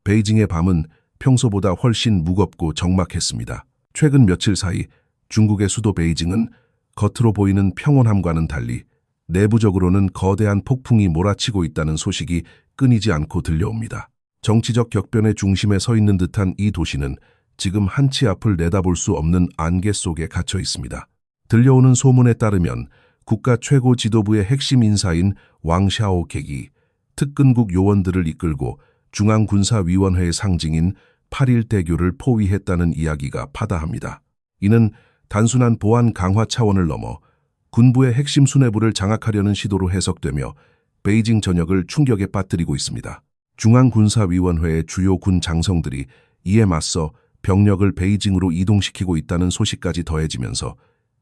베이징의 밤은 평소보다 훨씬 무겁고 적막했습니다. 최근 며칠 사이 중국의 수도 베이징은 겉으로 보이는 평온함과는 달리 내부적으로는 거대한 폭풍이 몰아치고 있다는 소식이 끊이지 않고 들려옵니다. 정치적 격변의 중심에 서 있는 듯한 이 도시는 지금 한치 앞을 내다볼 수 없는 안개 속에 갇혀 있습니다. 들려오는 소문에 따르면 국가 최고 지도부의 핵심 인사인 왕샤오객이 특근국 요원들을 이끌고 중앙군사위원회의 상징인 8.1대교를 포위했다는 이야기가 파다합니다. 이는 단순한 보안 강화 차원을 넘어 군부의 핵심 수뇌부를 장악하려는 시도로 해석되며 베이징 전역을 충격에 빠뜨리고 있습니다. 중앙군사위원회의 주요 군 장성들이 이에 맞서 병력을 베이징으로 이동시키고 있다는 소식까지 더해지면서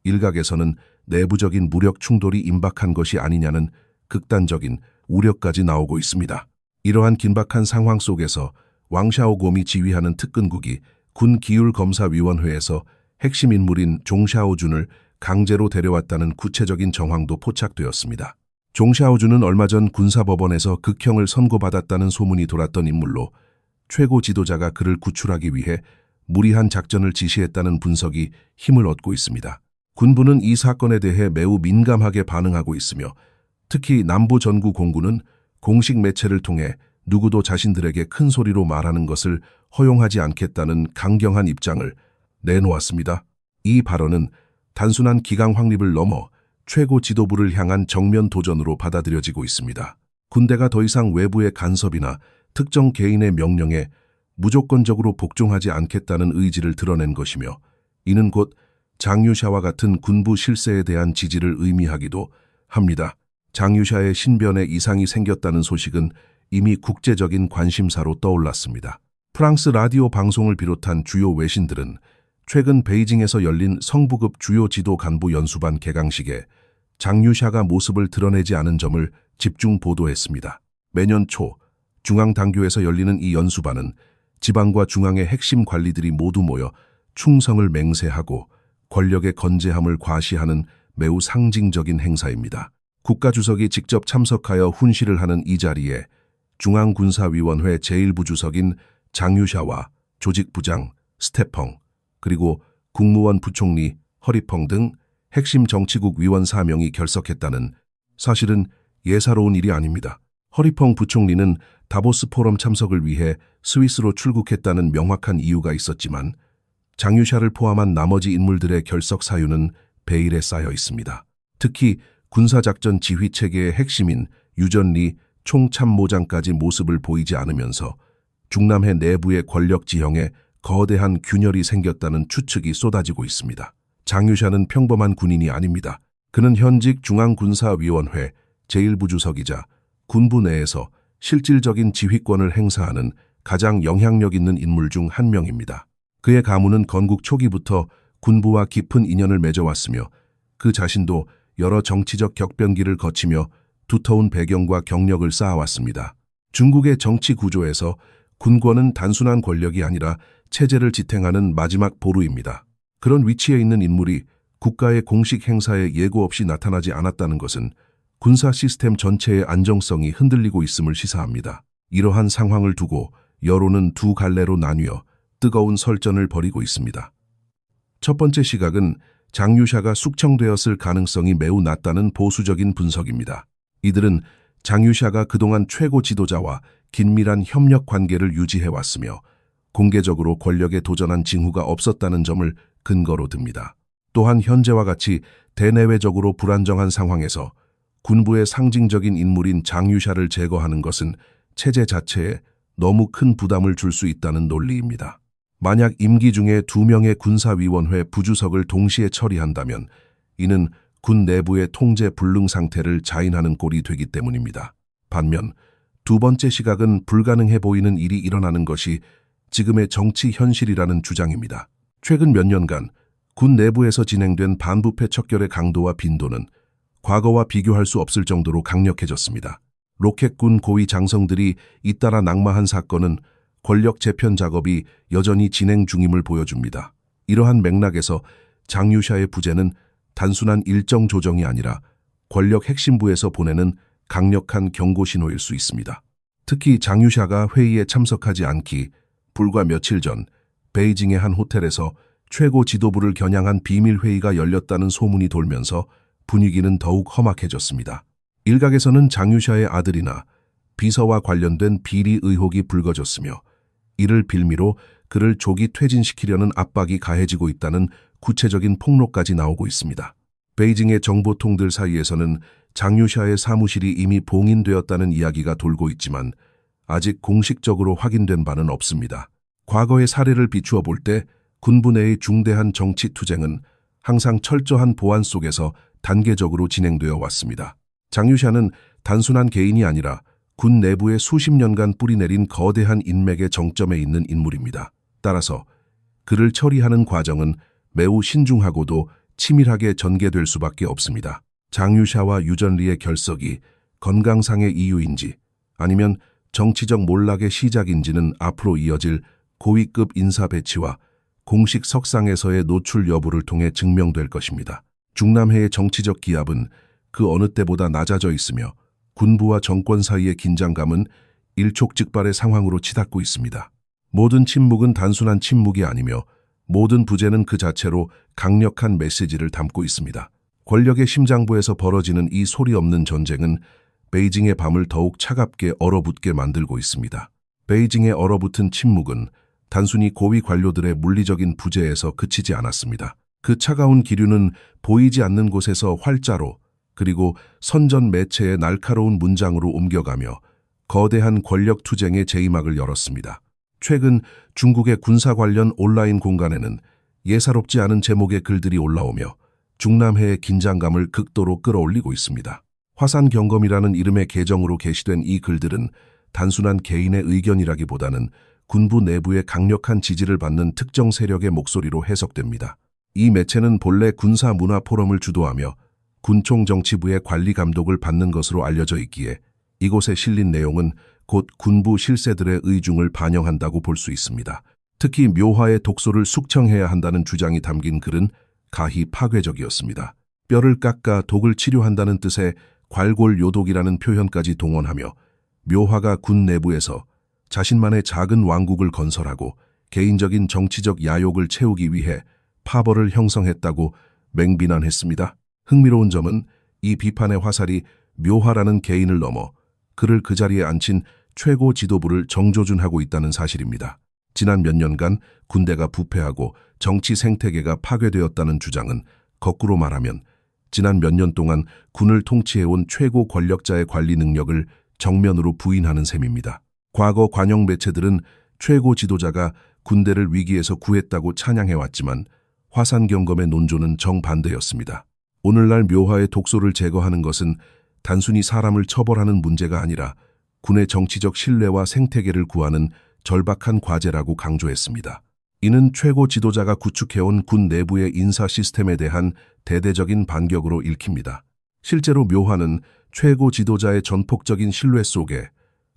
일각에서는 내부적인 무력 충돌이 임박한 것이 아니냐는 극단적인 우려까지 나오고 있습니다. 이러한 긴박한 상황 속에서 왕샤오곰이 지휘하는 특근국이 군 기율검사위원회에서 핵심 인물인 종샤오준을 강제로 데려왔다는 구체적인 정황도 포착되었습니다. 종샤오준은 얼마 전 군사법원에서 극형을 선고받았다는 소문이 돌았던 인물로 최고 지도자가 그를 구출하기 위해 무리한 작전을 지시했다는 분석이 힘을 얻고 있습니다. 군부는 이 사건에 대해 매우 민감하게 반응하고 있으며 특히 남부 전구 공군은 공식 매체를 통해 누구도 자신들에게 큰 소리로 말하는 것을 허용하지 않겠다는 강경한 입장을 내놓았습니다. 이 발언은 단순한 기강 확립을 넘어 최고 지도부를 향한 정면 도전으로 받아들여지고 있습니다. 군대가 더 이상 외부의 간섭이나 특정 개인의 명령에 무조건적으로 복종하지 않겠다는 의지를 드러낸 것이며 이는 곧 장유샤와 같은 군부 실세에 대한 지지를 의미하기도 합니다. 장유샤의 신변에 이상이 생겼다는 소식은 이미 국제적인 관심사로 떠올랐습니다. 프랑스 라디오 방송을 비롯한 주요 외신들은 최근 베이징에서 열린 성부급 주요 지도 간부 연수반 개강식에 장유샤가 모습을 드러내지 않은 점을 집중 보도했습니다. 매년 초 중앙당교에서 열리는 이 연수반은 지방과 중앙의 핵심 관리들이 모두 모여 충성을 맹세하고 권력의 건재함을 과시하는 매우 상징적인 행사입니다. 국가주석이 직접 참석하여 훈시를 하는 이 자리에 중앙군사위원회 제1부주석인 장유샤와 조직부장 스테펑 그리고 국무원 부총리 허리펑 등 핵심 정치국 위원 4명이 결석했다는 사실은 예사로운 일이 아닙니다. 허리펑 부총리는 다보스 포럼 참석을 위해 스위스로 출국했다는 명확한 이유가 있었지만 장유샤를 포함한 나머지 인물들의 결석 사유는 베일에 쌓여 있습니다. 특히 군사작전 지휘체계의 핵심인 유전리 총참모장까지 모습을 보이지 않으면서 중남해 내부의 권력 지형에 거대한 균열이 생겼다는 추측이 쏟아지고 있습니다. 장유샤는 평범한 군인이 아닙니다. 그는 현직 중앙군사위원회 제1부주석이자 군부 내에서 실질적인 지휘권을 행사하는 가장 영향력 있는 인물 중 한 명입니다. 그의 가문은 건국 초기부터 군부와 깊은 인연을 맺어왔으며 그 자신도 여러 정치적 격변기를 거치며 두터운 배경과 경력을 쌓아왔습니다. 중국의 정치 구조에서 군권은 단순한 권력이 아니라 체제를 지탱하는 마지막 보루입니다. 그런 위치에 있는 인물이 국가의 공식 행사에 예고 없이 나타나지 않았다는 것은 군사 시스템 전체의 안정성이 흔들리고 있음을 시사합니다. 이러한 상황을 두고 여론은 두 갈래로 나뉘어 뜨거운 설전을 벌이고 있습니다. 첫 번째 시각은 장유샤가 숙청되었을 가능성이 매우 낮다는 보수적인 분석입니다. 이들은 장유샤가 그동안 최고 지도자와 긴밀한 협력 관계를 유지해왔으며 공개적으로 권력에 도전한 징후가 없었다는 점을 근거로 듭니다. 또한 현재와 같이 대내외적으로 불안정한 상황에서 군부의 상징적인 인물인 장유샤를 제거하는 것은 체제 자체에 너무 큰 부담을 줄 수 있다는 논리입니다. 만약 임기 중에 2명의 군사위원회 부주석을 동시에 처리한다면 이는 군 내부의 통제 불능 상태를 자인하는 꼴이 되기 때문입니다. 반면 두 번째 시각은 불가능해 보이는 일이 일어나는 것이 지금의 정치 현실이라는 주장입니다. 최근 몇 년간 군 내부에서 진행된 반부패 척결의 강도와 빈도는 과거와 비교할 수 없을 정도로 강력해졌습니다. 로켓군 고위 장성들이 잇따라 낙마한 사건은 권력 재편 작업이 여전히 진행 중임을 보여줍니다. 이러한 맥락에서 장유샤의 부재는 단순한 일정 조정이 아니라 권력 핵심부에서 보내는 강력한 경고 신호일 수 있습니다. 특히 장유샤가 회의에 참석하지 않기, 불과 며칠 전 베이징의 한 호텔에서 최고 지도부를 겨냥한 비밀 회의가 열렸다는 소문이 돌면서 분위기는 더욱 험악해졌습니다. 일각에서는 장유샤의 아들이나 비서와 관련된 비리 의혹이 불거졌으며 이를 빌미로 그를 조기 퇴진시키려는 압박이 가해지고 있다는 구체적인 폭로까지 나오고 있습니다. 베이징의 정보통들 사이에서는 장유샤의 사무실이 이미 봉인되었다는 이야기가 돌고 있지만 아직 공식적으로 확인된 바는 없습니다. 과거의 사례를 비추어 볼 때 군부 내의 중대한 정치 투쟁은 항상 철저한 보안 속에서 단계적으로 진행되어 왔습니다. 장유샤는 단순한 개인이 아니라 군 내부에 수십 년간 뿌리내린 거대한 인맥의 정점에 있는 인물입니다. 따라서 그를 처리하는 과정은 매우 신중하고도 치밀하게 전개될 수밖에 없습니다. 장유샤와 유전리의 결석이 건강상의 이유인지 아니면 정치적 몰락의 시작인지는 앞으로 이어질 고위급 인사 배치와 공식 석상에서의 노출 여부를 통해 증명될 것입니다. 중남해의 정치적 기압은 그 어느 때보다 낮아져 있으며 군부와 정권 사이의 긴장감은 일촉즉발의 상황으로 치닫고 있습니다. 모든 침묵은 단순한 침묵이 아니며 모든 부재는 그 자체로 강력한 메시지를 담고 있습니다. 권력의 심장부에서 벌어지는 이 소리 없는 전쟁은 베이징의 밤을 더욱 차갑게 얼어붙게 만들고 있습니다. 베이징의 얼어붙은 침묵은 단순히 고위 관료들의 물리적인 부재에서 그치지 않았습니다. 그 차가운 기류는 보이지 않는 곳에서 활자로 그리고 선전 매체의 날카로운 문장으로 옮겨가며 거대한 권력 투쟁의 제이막을 열었습니다. 최근 중국의 군사 관련 온라인 공간에는 예사롭지 않은 제목의 글들이 올라오며 중남해의 긴장감을 극도로 끌어올리고 있습니다. 화산경검이라는 이름의 계정으로 게시된 이 글들은 단순한 개인의 의견이라기보다는 군부 내부의 강력한 지지를 받는 특정 세력의 목소리로 해석됩니다. 이 매체는 본래 군사 문화 포럼을 주도하며 군총정치부의 관리 감독을 받는 것으로 알려져 있기에 이곳에 실린 내용은 곧 군부 실세들의 의중을 반영한다고 볼 수 있습니다. 특히 묘화의 독소를 숙청해야 한다는 주장이 담긴 글은 가히 파괴적이었습니다. 뼈를 깎아 독을 치료한다는 뜻의 괄골요독이라는 표현까지 동원하며 묘화가 군 내부에서 자신만의 작은 왕국을 건설하고 개인적인 정치적 야욕을 채우기 위해 파벌을 형성했다고 맹비난했습니다. 흥미로운 점은 이 비판의 화살이 묘화라는 개인을 넘어 그를 그 자리에 앉힌 최고 지도부를 정조준하고 있다는 사실입니다. 지난 몇 년간 군대가 부패하고 정치 생태계가 파괴되었다는 주장은 거꾸로 말하면 지난 몇 년 동안 군을 통치해온 최고 권력자의 관리 능력을 정면으로 부인하는 셈입니다. 과거 관영 매체들은 최고 지도자가 군대를 위기에서 구했다고 찬양해왔지만 화산경검의 논조는 정반대였습니다. 오늘날 묘화의 독소를 제거하는 것은 단순히 사람을 처벌하는 문제가 아니라 군의 정치적 신뢰와 생태계를 구하는 절박한 과제라고 강조했습니다. 이는 최고 지도자가 구축해온 군 내부의 인사 시스템에 대한 대대적인 반격으로 읽힙니다. 실제로 묘화는 최고 지도자의 전폭적인 신뢰 속에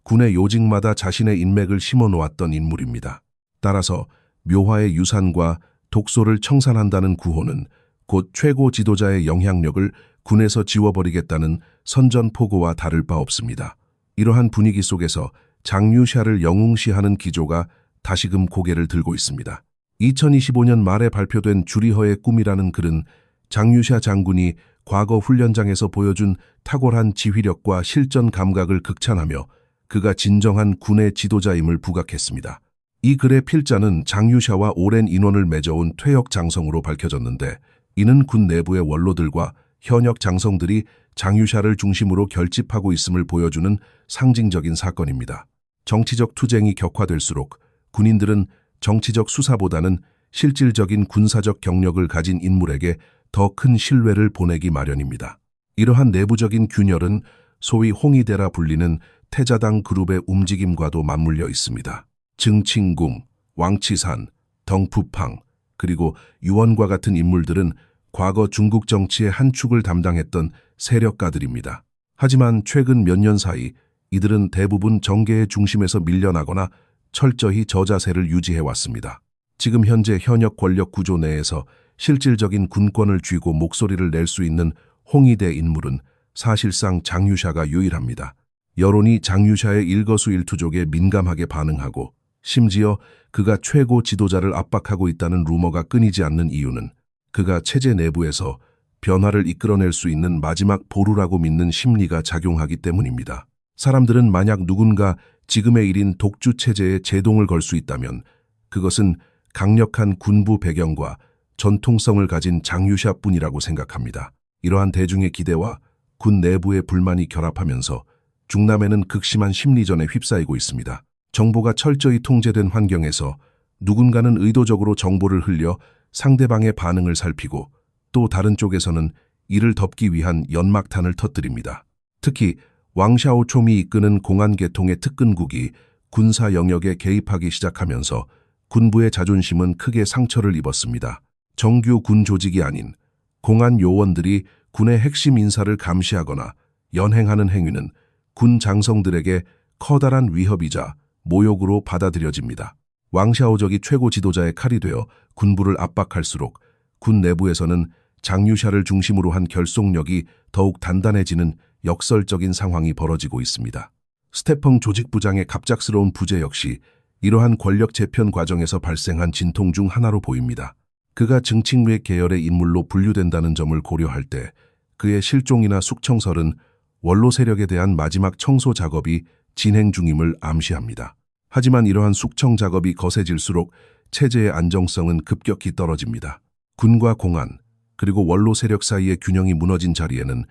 군의 요직마다 자신의 인맥을 심어놓았던 인물입니다. 따라서 묘화의 유산과 독소를 청산한다는 구호는 곧 최고 지도자의 영향력을 군에서 지워버리겠다는 선전포고와 다를 바 없습니다. 이러한 분위기 속에서 장유샤를 영웅시하는 기조가 다시금 고개를 들고 있습니다. 2025년 말에 발표된 주리허의 꿈이라는 글은 장유샤 장군이 과거 훈련장에서 보여준 탁월한 지휘력과 실전 감각을 극찬하며 그가 진정한 군의 지도자임을 부각했습니다. 이 글의 필자는 장유샤와 오랜 인원을 맺어온 퇴역 장성으로 밝혀졌는데 이는 군 내부의 원로들과 현역 장성들이 장유샤를 중심으로 결집하고 있음을 보여주는 상징적인 사건입니다. 정치적 투쟁이 격화될수록 군인들은 정치적 수사보다는 실질적인 군사적 경력을 가진 인물에게 더 큰 신뢰를 보내기 마련입니다. 이러한 내부적인 균열은 소위 홍위대라 불리는 태자당 그룹의 움직임과도 맞물려 있습니다. 증칭궁, 왕치산, 덩푸팡, 그리고 유원과 같은 인물들은 과거 중국 정치의 한 축을 담당했던 세력가들입니다. 하지만 최근 몇 년 사이 이들은 대부분 정계의 중심에서 밀려나거나 철저히 저자세를 유지해왔습니다. 지금 현재 현역 권력 구조 내에서 실질적인 군권을 쥐고 목소리를 낼 수 있는 홍위대 인물은 사실상 장유샤가 유일합니다. 여론이 장유샤의 일거수일투족에 민감하게 반응하고 심지어 그가 최고 지도자를 압박하고 있다는 루머가 끊이지 않는 이유는 그가 체제 내부에서 변화를 이끌어낼 수 있는 마지막 보루라고 믿는 심리가 작용하기 때문입니다. 사람들은 만약 누군가 지금의 일인 독주 체제에 제동을 걸 수 있다면 그것은 강력한 군부 배경과 전통성을 가진 장유샤뿐이라고 생각합니다. 이러한 대중의 기대와 군 내부의 불만이 결합하면서 중남에는 극심한 심리전에 휩싸이고 있습니다. 정보가 철저히 통제된 환경에서 누군가는 의도적으로 정보를 흘려 상대방의 반응을 살피고 또 다른 쪽에서는 이를 덮기 위한 연막탄을 터뜨립니다. 특히 왕샤오촘이 이끄는 공안계통의 특근국이 군사 영역에 개입하기 시작하면서 군부의 자존심은 크게 상처를 입었습니다. 정규 군 조직이 아닌 공안 요원들이 군의 핵심 인사를 감시하거나 연행하는 행위는 군 장성들에게 커다란 위협이자 모욕으로 받아들여집니다. 왕샤오적이 최고 지도자의 칼이 되어 군부를 압박할수록 군 내부에서는 장유샤를 중심으로 한 결속력이 더욱 단단해지는 역설적인 상황이 벌어지고 있습니다. 스테펑 조직부장의 갑작스러운 부재 역시 이러한 권력 재편 과정에서 발생한 진통 중 하나로 보입니다. 그가 증칙외 계열의 인물로 분류된다는 점을 고려할 때 그의 실종이나 숙청설은 원로 세력에 대한 마지막 청소 작업이 진행 중임을 암시합니다. 하지만 이러한 숙청 작업이 거세질수록 체제의 안정성은 급격히 떨어집니다. 군과 공안, 그리고 원로 세력 사이의 균형이 무너진 자리에는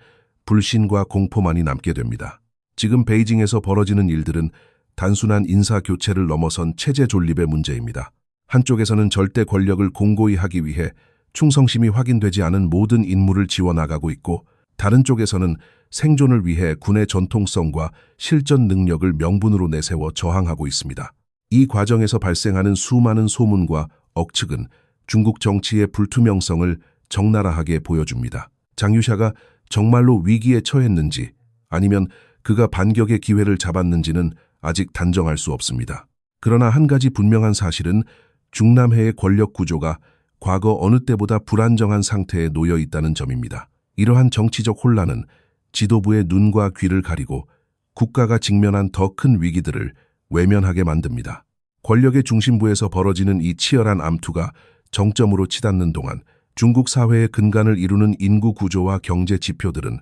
불신과 공포만이 남게 됩니다. 지금 베이징에서 벌어지는 일들은 단순한 인사 교체를 넘어선 체제 존립의 문제입니다. 한쪽에서는 절대 권력을 공고히 하기 위해 충성심이 확인되지 않은 모든 인물을 지워나가고 있고 다른 쪽에서는 생존을 위해 군의 전통성과 실전 능력을 명분으로 내세워 저항하고 있습니다. 이 과정에서 발생하는 수많은 소문과 억측은 중국 정치의 불투명성을 적나라하게 보여줍니다. 장유샤가 정말로 위기에 처했는지 아니면 그가 반격의 기회를 잡았는지는 아직 단정할 수 없습니다. 그러나 한 가지 분명한 사실은 중남해의 권력 구조가 과거 어느 때보다 불안정한 상태에 놓여 있다는 점입니다. 이러한 정치적 혼란은 지도부의 눈과 귀를 가리고 국가가 직면한 더 큰 위기들을 외면하게 만듭니다. 권력의 중심부에서 벌어지는 이 치열한 암투가 정점으로 치닫는 동안 중국 사회의 근간을 이루는 인구 구조와 경제 지표들은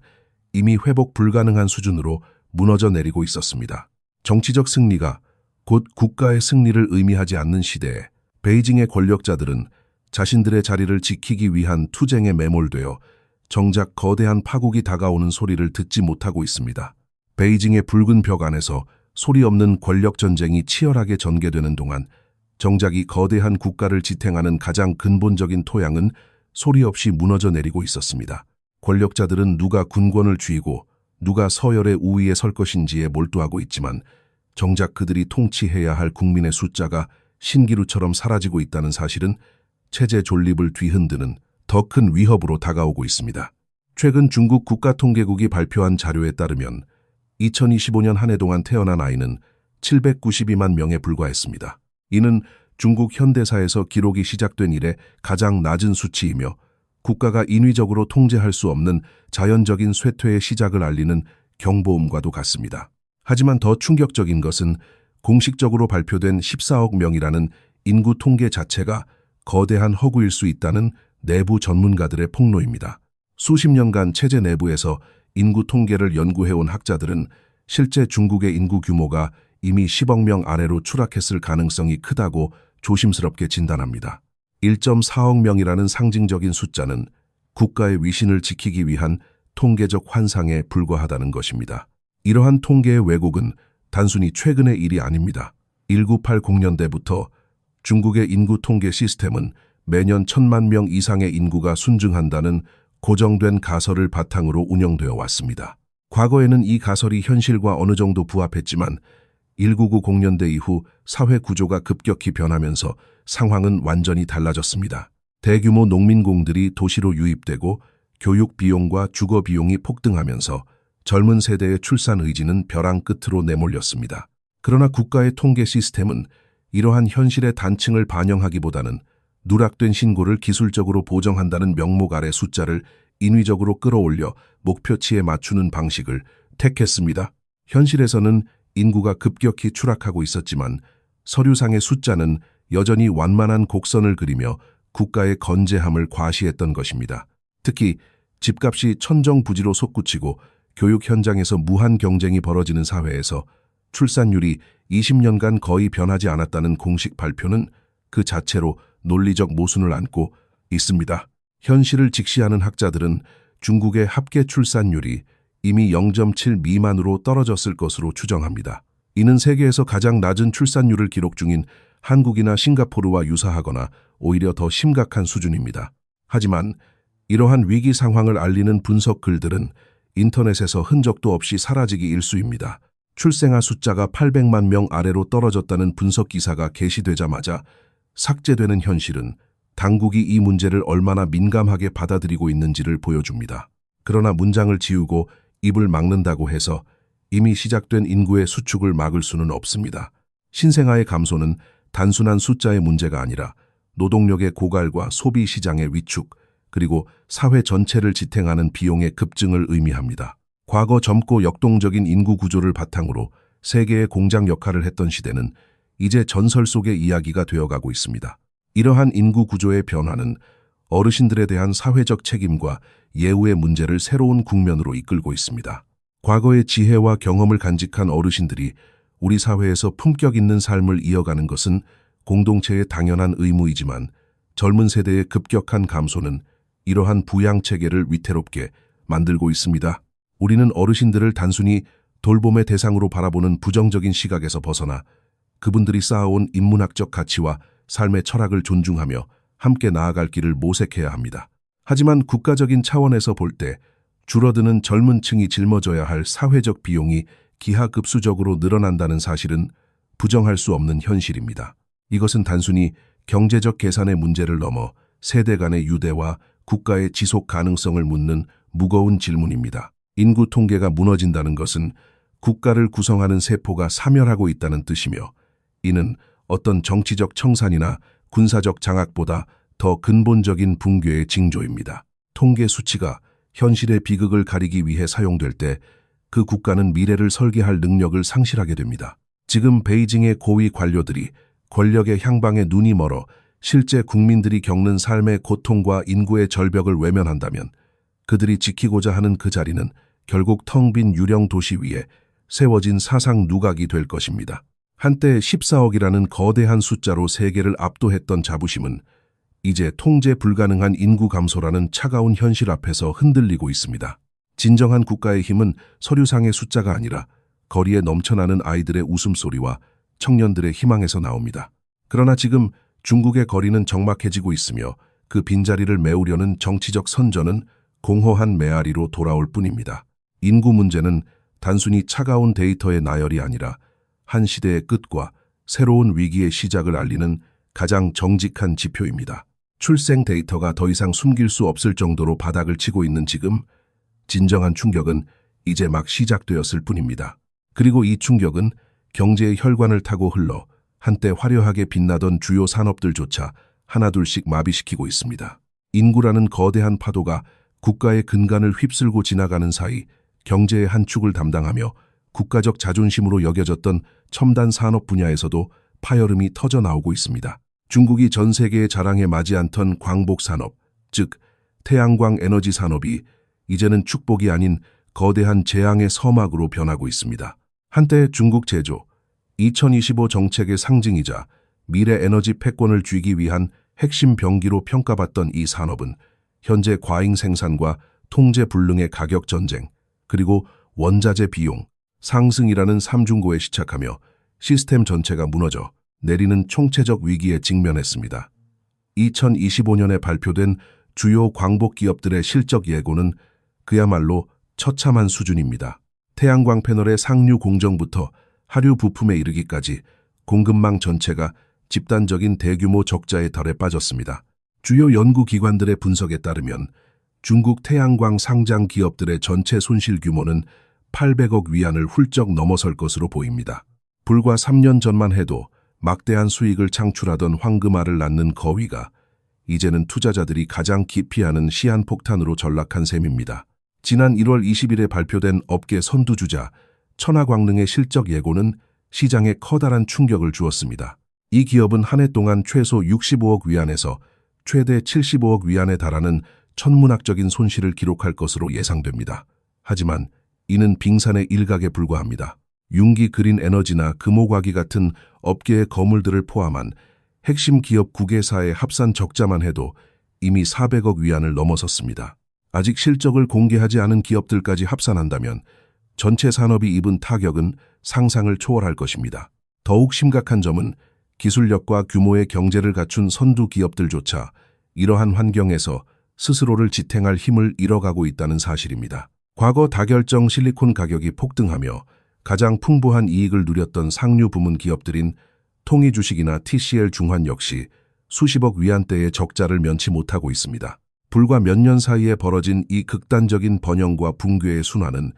이미 회복 불가능한 수준으로 무너져 내리고 있었습니다. 정치적 승리가 곧 국가의 승리를 의미하지 않는 시대에 베이징의 권력자들은 자신들의 자리를 지키기 위한 투쟁에 매몰되어 정작 거대한 파국이 다가오는 소리를 듣지 못하고 있습니다. 베이징의 붉은 벽 안에서 소리 없는 권력 전쟁이 치열하게 전개되는 동안 정작 이 거대한 국가를 지탱하는 가장 근본적인 토양은 소리 없이 무너져 내리고 있었습니다. 권력자들은 누가 군권을 쥐고 누가 서열의 우위에 설 것인지에 몰두하고 있지만 정작 그들이 통치해야 할 국민의 숫자가 신기루처럼 사라지고 있다는 사실은 체제 존립을 뒤흔드는 더 큰 위협으로 다가오고 있습니다. 최근 중국 국가통계국이 발표한 자료에 따르면 2025년 한 해 동안 태어난 아이는 792만 명에 불과했습니다. 이는 중국 현대사에서 기록이 시작된 이래 가장 낮은 수치이며 국가가 인위적으로 통제할 수 없는 자연적인 쇠퇴의 시작을 알리는 경보음과도 같습니다. 하지만 더 충격적인 것은 공식적으로 발표된 14억 명이라는 인구 통계 자체가 거대한 허구일 수 있다는 내부 전문가들의 폭로입니다. 수십 년간 체제 내부에서 인구 통계를 연구해온 학자들은 실제 중국의 인구 규모가 이미 10억 명 아래로 추락했을 가능성이 크다고 조심스럽게 진단합니다. 1.4억 명이라는 상징적인 숫자는 국가의 위신을 지키기 위한 통계적 환상에 불과하다는 것입니다. 이러한 통계의 왜곡은 단순히 최근의 일이 아닙니다. 1980년대부터 중국의 인구 통계 시스템은 매년 1,000만 명 이상의 인구가 순증한다는 고정된 가설을 바탕으로 운영되어 왔습니다. 과거에는 이 가설이 현실과 어느 정도 부합했지만 1990년대 이후 사회 구조가 급격히 변하면서 상황은 완전히 달라졌습니다. 대규모 농민공들이 도시로 유입되고 교육 비용과 주거 비용이 폭등하면서 젊은 세대의 출산 의지는 벼랑 끝으로 내몰렸습니다. 그러나 국가의 통계 시스템은 이러한 현실의 단층을 반영하기보다는 누락된 신고를 기술적으로 보정한다는 명목 아래 숫자를 인위적으로 끌어올려 목표치에 맞추는 방식을 택했습니다. 현실에서는 인구가 급격히 추락하고 있었지만 서류상의 숫자는 여전히 완만한 곡선을 그리며 국가의 건재함을 과시했던 것입니다. 특히 집값이 천정부지로 솟구치고 교육 현장에서 무한 경쟁이 벌어지는 사회에서 출산율이 20년간 거의 변하지 않았다는 공식 발표는 그 자체로 논리적 모순을 안고 있습니다. 현실을 직시하는 학자들은 중국의 합계 출산율이 이미 0.7 미만으로 떨어졌을 것으로 추정합니다. 이는 세계에서 가장 낮은 출산율을 기록 중인 한국이나 싱가포르와 유사하거나 오히려 더 심각한 수준입니다. 하지만 이러한 위기 상황을 알리는 분석 글들은 인터넷에서 흔적도 없이 사라지기 일쑤입니다. 출생아 숫자가 800만 명 아래로 떨어졌다는 분석 기사가 게시되자마자 삭제되는 현실은 당국이 이 문제를 얼마나 민감하게 받아들이고 있는지를 보여줍니다. 그러나 문장을 지우고 입을 막는다고 해서 이미 시작된 인구의 수축을 막을 수는 없습니다. 신생아의 감소는 단순한 숫자의 문제가 아니라 노동력의 고갈과 소비 시장의 위축, 그리고 사회 전체를 지탱하는 비용의 급증을 의미합니다. 과거 젊고 역동적인 인구 구조를 바탕으로 세계의 공장 역할을 했던 시대는 이제 전설 속의 이야기가 되어가고 있습니다. 이러한 인구 구조의 변화는 어르신들에 대한 사회적 책임과 예우의 문제를 새로운 국면으로 이끌고 있습니다. 과거의 지혜와 경험을 간직한 어르신들이 우리 사회에서 품격 있는 삶을 이어가는 것은 공동체의 당연한 의무이지만 젊은 세대의 급격한 감소는 이러한 부양 체계를 위태롭게 만들고 있습니다. 우리는 어르신들을 단순히 돌봄의 대상으로 바라보는 부정적인 시각에서 벗어나 그분들이 쌓아온 인문학적 가치와 삶의 철학을 존중하며 함께 나아갈 길을 모색해야 합니다. 하지만 국가적인 차원에서 볼 때 줄어드는 젊은 층이 짊어져야 할 사회적 비용이 기하급수적으로 늘어난다는 사실은 부정할 수 없는 현실입니다. 이것은 단순히 경제적 계산의 문제를 넘어 세대 간의 유대와 국가의 지속 가능성을 묻는 무거운 질문입니다. 인구 통계가 무너진다는 것은 국가를 구성하는 세포가 사멸하고 있다는 뜻이며 이는 어떤 정치적 청산이나 군사적 장악보다 더 근본적인 붕괴의 징조입니다. 통계 수치가 현실의 비극을 가리기 위해 사용될 때 그 국가는 미래를 설계할 능력을 상실하게 됩니다. 지금 베이징의 고위 관료들이 권력의 향방에 눈이 멀어 실제 국민들이 겪는 삶의 고통과 인구의 절벽을 외면한다면 그들이 지키고자 하는 그 자리는 결국 텅 빈 유령 도시 위에 세워진 사상 누각이 될 것입니다. 한때 14억이라는 거대한 숫자로 세계를 압도했던 자부심은 이제 통제 불가능한 인구 감소라는 차가운 현실 앞에서 흔들리고 있습니다. 진정한 국가의 힘은 서류상의 숫자가 아니라 거리에 넘쳐나는 아이들의 웃음소리와 청년들의 희망에서 나옵니다. 그러나 지금 중국의 거리는 적막해지고 있으며 그 빈자리를 메우려는 정치적 선전은 공허한 메아리로 돌아올 뿐입니다. 인구 문제는 단순히 차가운 데이터의 나열이 아니라 한 시대의 끝과 새로운 위기의 시작을 알리는 가장 정직한 지표입니다. 출생 데이터가 더 이상 숨길 수 없을 정도로 바닥을 치고 있는 지금 진정한 충격은 이제 막 시작되었을 뿐입니다. 그리고 이 충격은 경제의 혈관을 타고 흘러 한때 화려하게 빛나던 주요 산업들조차 하나둘씩 마비시키고 있습니다. 인구라는 거대한 파도가 국가의 근간을 휩쓸고 지나가는 사이 경제의 한 축을 담당하며 국가적 자존심으로 여겨졌던 첨단 산업 분야에서도 파열음이 터져 나오고 있습니다. 중국이 전 세계의 자랑에 맞지 않던 광복 산업, 즉 태양광 에너지 산업이 이제는 축복이 아닌 거대한 재앙의 서막으로 변하고 있습니다. 한때 중국 제조, 2025 정책의 상징이자 미래 에너지 패권을 쥐기 위한 핵심 병기로 평가받던 이 산업은 현재 과잉 생산과 통제 불능의 가격 전쟁, 그리고 원자재 비용 상승이라는 삼중고에 시착하며 시스템 전체가 무너져 내리는 총체적 위기에 직면했습니다. 2025년에 발표된 주요 광복 기업들의 실적 예고는 그야말로 처참한 수준입니다. 태양광 패널의 상류 공정부터 하류 부품에 이르기까지 공급망 전체가 집단적인 대규모 적자에 덜에 빠졌습니다. 주요 연구기관들의 분석에 따르면 중국 태양광 상장 기업들의 전체 손실 규모는 800억 위안을 훌쩍 넘어설 것으로 보입니다. 불과 3년 전만 해도 막대한 수익을 창출하던 황금알을 낳는 거위가 이제는 투자자들이 가장 기피하는 시한폭탄으로 전락한 셈입니다. 지난 1월 20일에 발표된 업계 선두주자 천하광릉의 실적 예고는 시장에 커다란 충격을 주었습니다. 이 기업은 한 해 동안 최소 65억 위안에서 최대 75억 위안에 달하는 천문학적인 손실을 기록할 것으로 예상됩니다. 하지만 이는 빙산의 일각에 불과합니다. 융기 그린 에너지나 금호과기 같은 업계의 거물들을 포함한 핵심 기업 9개사의 합산 적자만 해도 이미 400억 위안을 넘어섰습니다. 아직 실적을 공개하지 않은 기업들까지 합산한다면 전체 산업이 입은 타격은 상상을 초월할 것입니다. 더욱 심각한 점은 기술력과 규모의 경제를 갖춘 선두 기업들조차 이러한 환경에서 스스로를 지탱할 힘을 잃어가고 있다는 사실입니다. 과거 다결정 실리콘 가격이 폭등하며 가장 풍부한 이익을 누렸던 상류 부문 기업들인 통이주식이나 TCL 중환 역시 수십억 위안대의 적자를 면치 못하고 있습니다. 불과 몇 년 사이에 벌어진 이 극단적인 번영과 붕괴의 순환은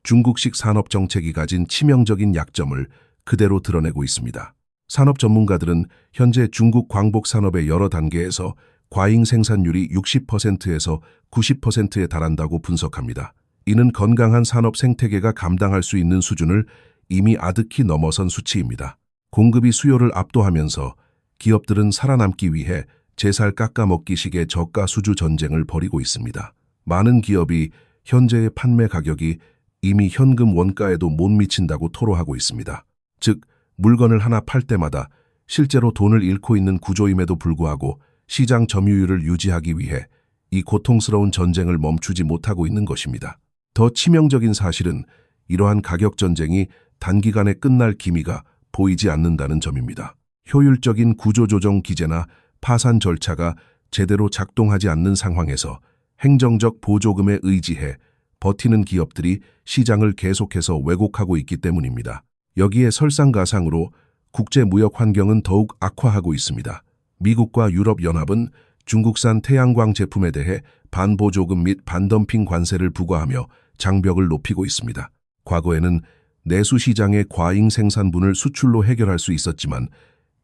중국식 산업 정책이 가진 치명적인 약점을 그대로 드러내고 있습니다. 산업 전문가들은 현재 중국 광복 산업의 여러 단계에서 과잉 생산율이 60%에서 90%에 달한다고 분석합니다. 이는 건강한 산업 생태계가 감당할 수 있는 수준을 이미 아득히 넘어선 수치입니다. 공급이 수요를 압도하면서 기업들은 살아남기 위해 제살 깎아먹기식의 저가 수주 전쟁을 벌이고 있습니다. 많은 기업이 현재의 판매 가격이 이미 현금 원가에도 못 미친다고 토로하고 있습니다. 즉, 물건을 하나 팔 때마다 실제로 돈을 잃고 있는 구조임에도 불구하고 시장 점유율을 유지하기 위해 이 고통스러운 전쟁을 멈추지 못하고 있는 것입니다. 더 치명적인 사실은 이러한 가격 전쟁이 단기간에 끝날 기미가 보이지 않는다는 점입니다. 효율적인 구조조정 기제나 파산 절차가 제대로 작동하지 않는 상황에서 행정적 보조금에 의지해 버티는 기업들이 시장을 계속해서 왜곡하고 있기 때문입니다. 여기에 설상가상으로 국제무역 환경은 더욱 악화하고 있습니다. 미국과 유럽연합은 중국산 태양광 제품에 대해 반보조금 및 반덤핑 관세를 부과하며 장벽을 높이고 있습니다. 과거에는 내수 시장의 과잉 생산분을 수출로 해결할 수 있었지만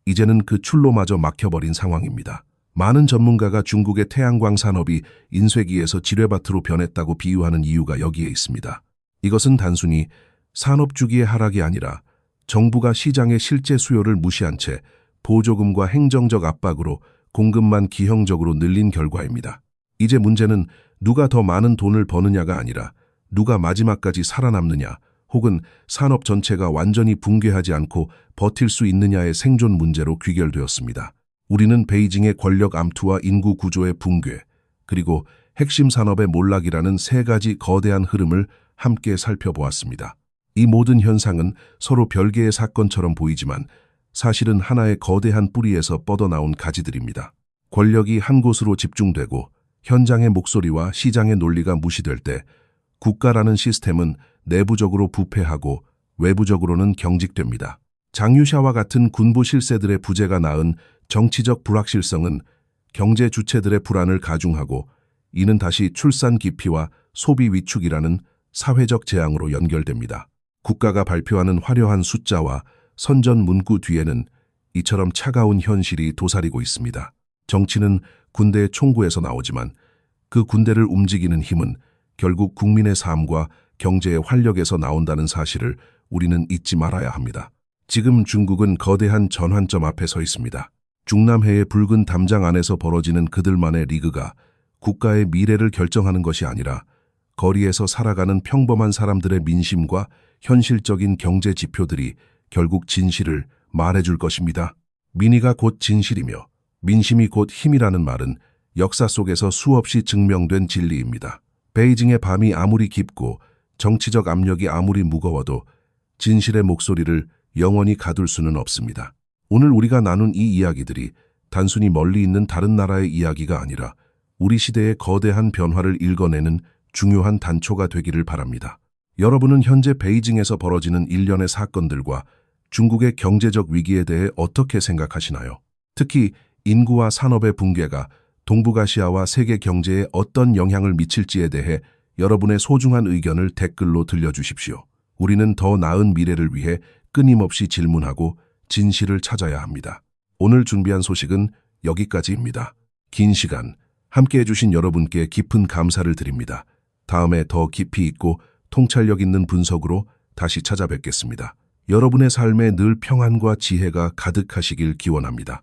이제는 그 출로마저 막혀버린 상황입니다. 많은 전문가가 중국의 태양광 산업이 인쇄기에서 지뢰밭으로 변했다고 비유하는 이유가 여기에 있습니다. 이것은 단순히 산업 주기의 하락이 아니라 정부가 시장의 실제 수요를 무시한 채 보조금과 행정적 압박으로 공급만 기형적으로 늘린 결과입니다. 이제 문제는 누가 더 많은 돈을 버느냐가 아니라 누가 마지막까지 살아남느냐 혹은 산업 전체가 완전히 붕괴하지 않고 버틸 수 있느냐의 생존 문제로 귀결되었습니다. 우리는 베이징의 권력 암투와 인구 구조의 붕괴, 그리고 핵심 산업의 몰락이라는 세 가지 거대한 흐름을 함께 살펴보았습니다. 이 모든 현상은 서로 별개의 사건처럼 보이지만 사실은 하나의 거대한 뿌리에서 뻗어나온 가지들입니다. 권력이 한 곳으로 집중되고 현장의 목소리와 시장의 논리가 무시될 때 국가라는 시스템은 내부적으로 부패하고 외부적으로는 경직됩니다. 장유샤와 같은 군부 실세들의 부재가 낳은 정치적 불확실성은 경제 주체들의 불안을 가중하고 이는 다시 출산 기피와 소비 위축이라는 사회적 재앙으로 연결됩니다. 국가가 발표하는 화려한 숫자와 선전 문구 뒤에는 이처럼 차가운 현실이 도사리고 있습니다. 정치는 군대의 총구에서 나오지만 그 군대를 움직이는 힘은 결국 국민의 삶과 경제의 활력에서 나온다는 사실을 우리는 잊지 말아야 합니다. 지금 중국은 거대한 전환점 앞에 서 있습니다. 중남해의 붉은 담장 안에서 벌어지는 그들만의 리그가 국가의 미래를 결정하는 것이 아니라 거리에서 살아가는 평범한 사람들의 민심과 현실적인 경제 지표들이 결국 진실을 말해줄 것입니다. 민의가 곧 진실이며 민심이 곧 힘이라는 말은 역사 속에서 수없이 증명된 진리입니다. 베이징의 밤이 아무리 깊고 정치적 압력이 아무리 무거워도 진실의 목소리를 영원히 가둘 수는 없습니다. 오늘 우리가 나눈 이 이야기들이 단순히 멀리 있는 다른 나라의 이야기가 아니라 우리 시대의 거대한 변화를 읽어내는 중요한 단초가 되기를 바랍니다. 여러분은 현재 베이징에서 벌어지는 일련의 사건들과 중국의 경제적 위기에 대해 어떻게 생각하시나요? 특히 인구와 산업의 붕괴가 동북아시아와 세계 경제에 어떤 영향을 미칠지에 대해 여러분의 소중한 의견을 댓글로 들려주십시오. 우리는 더 나은 미래를 위해 끊임없이 질문하고 진실을 찾아야 합니다. 오늘 준비한 소식은 여기까지입니다. 긴 시간 함께 해주신 여러분께 깊은 감사를 드립니다. 다음에 더 깊이 있고 통찰력 있는 분석으로 다시 찾아뵙겠습니다. 여러분의 삶에 늘 평안과 지혜가 가득하시길 기원합니다.